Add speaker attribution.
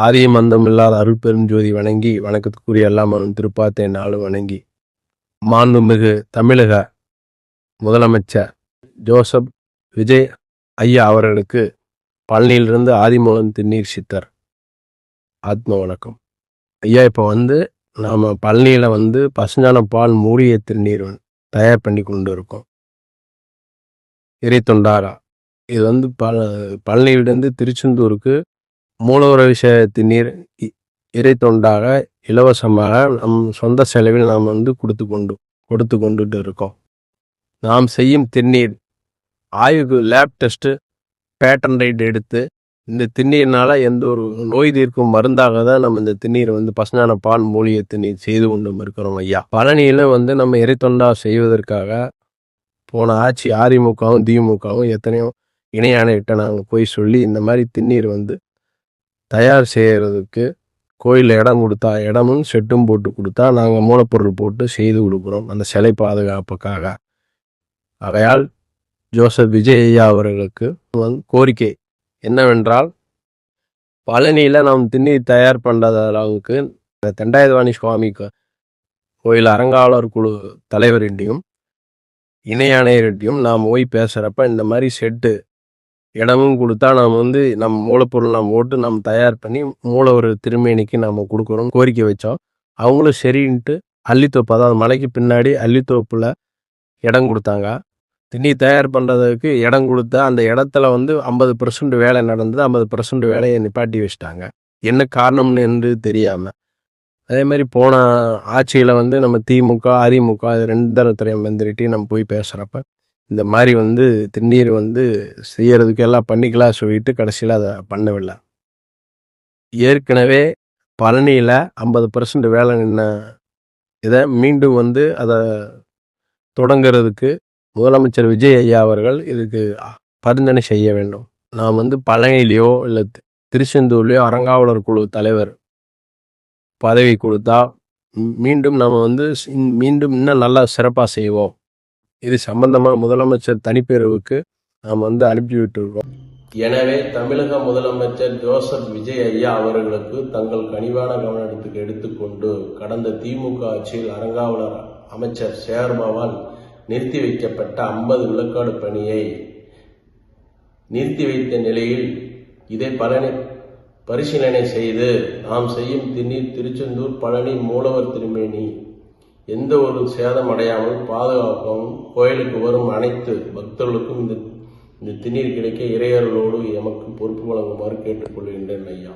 Speaker 1: ஆதியும் அந்தம் இல்லாத அருட்பெருஞ்சோதி வணங்கி வணக்கத்துக்குரிய எல்லாம் திருப்பாத்தை நாள் வணங்கி மாண்புமிகு தமிழக முதலமைச்சர் ஜோசப் விஜய் ஐயா அவர்களுக்கு பழனியிலிருந்து ஆதிமூலம் திருநீர் சித்தர் ஆத்ம வணக்கம். ஐயா, இப்போ நாம் பழனியில் பசுஞ்சான பால் மூலிகை திருநீர் தயார் பண்ணி கொண்டு இருக்கோம். இறை தொண்டாரா இது பழனியிலிருந்து திருச்செந்தூருக்கு மூலவர விஷய திருநீர் இறை தொண்டாக இலவசமாக நம் சொந்த செலவில் நாம் கொடுத்து கொண்டுட்டு இருக்கோம். நாம் செய்யும் திருநீர் ஆய்வுக்கு லேப் டெஸ்ட்டு பேட்டன் ரைட் எடுத்து இந்த திருநீர்னால எந்த ஒரு நோய் தீர்க்கும் மருந்தாக தான் நம்ம இந்த திருநீர் பசுஞான பால் மூலிகை திருநீர் செய்து கொண்டு இருக்கிறோம். ஐயா, பழனியில் நம்ம இறை தொண்டா செய்வதற்காக போன ஆட்சி அதிமுகவும் திமுகவும் எத்தனையோ இணையானைகிட்ட நாங்கள் போய் சொல்லி இந்த மாதிரி திருநீர் தயார் செய்கிறதுக்கு கோயிலில் இடம் கொடுத்தா இடமும் செட்டும் போட்டு கொடுத்தா நாங்கள் மூலப்பொருள் போட்டு செய்து கொடுக்குறோம் அந்த சிலை பாதுகாப்புக்காக. ஆகையால் ஜோசப் விஜய் ஐயா அவர்களுக்கு கோரிக்கை என்னவென்றால், பழனியில் நாம் திருநீர் தயார் பண்ணுற அளவுக்கு தண்டாயுதபாணி சுவாமி கோயில் அறங்காவலர் குழு தலைவரிட்டையும் இணையாணையர்கிட்டையும் நாம் போய் பேசுகிறப்ப இந்த மாதிரி செட்டு இடமும் கொடுத்தா நாம் நம்ம மூலப்பொருள் நாம் போட்டு நம்ம தயார் பண்ணி மூலவர் திருமேனிக்கு நாம் கொடுக்குறோம் கோரிக்கை வச்சோம். அவங்களும் சரின்ட்டு அள்ளித்தோப்பு, அதாவது மலைக்கு பின்னாடி அள்ளித்தோப்பில் இடம் கொடுத்தாங்க. திருநீர் தயார் பண்ணுறதுக்கு இடம் கொடுத்தா அந்த இடத்துல 50% வேலை நடந்தது, 50% வேலையை நிப்பாட்டி வச்சிட்டாங்க. என்ன காரணம்னு என்று தெரியாமல். அதே மாதிரி போன ஆட்சியில் நம்ம திமுக அதிமுக இது 2 தரத்துறை மந்திரிட்டையும் நம்ம போய் பேசுகிறப்ப இந்த மாதிரி திருநீர் செய்யறதுக்கு எல்லாம் பண்ணிக்கலாம் சொல்லிட்டு கடைசியில் அதை பண்ணவில்லை. ஏற்கனவே பழனியில் 50% வேலை நின்ன இதை மீண்டும் அதை தொடங்கிறதுக்கு முதலமைச்சர் விஜய் ஐயா அவர்கள் இதுக்கு பரிந்துரை செய்ய வேண்டும். நாம் பழனியிலையோ இல்லை திருச்செந்தூர்லையோ அறங்காவலர் குழு தலைவர் பதவி கொடுத்தா மீண்டும் நம்ம மீண்டும் இன்னும் நல்லா சிறப்பாக செய்வோம். இது சம்பந்தமாக முதலமைச்சர் தனிப்பேரவுக்கு நாம் அனுப்பிவிட்டுருக்கோம். எனவே தமிழக முதலமைச்சர் ஜோசப் விஜய் ஐயா அவர்களுக்கு தங்கள் கனிவான கவனத்துக்கு எடுத்துக்கொண்டு கடந்த திமுக ஆட்சியில் அறங்காவலர் அமைச்சர் சேர்பாவால் நிறுத்தி வைக்கப்பட்ட 50 விழுக்காடு பணியை நிறுத்தி வைத்த நிலையில் இதை பரிசீலனை செய்து நாம் செய்யும் திருநீர் திருச்செந்தூர் பழனி மூலவர் திருமேனி எந்த ஒரு சேதம் அடையாமல் பாதுகாக்கவும் கோயிலுக்கு வரும் அனைத்து பக்தர்களுக்கும் இந்த திருநீர் கிடைக்க இறையர்களோடு எமக்கு பொறுப்பு வழங்குமாறு கேட்டுக்கொள்கின்றேன் ஐயா.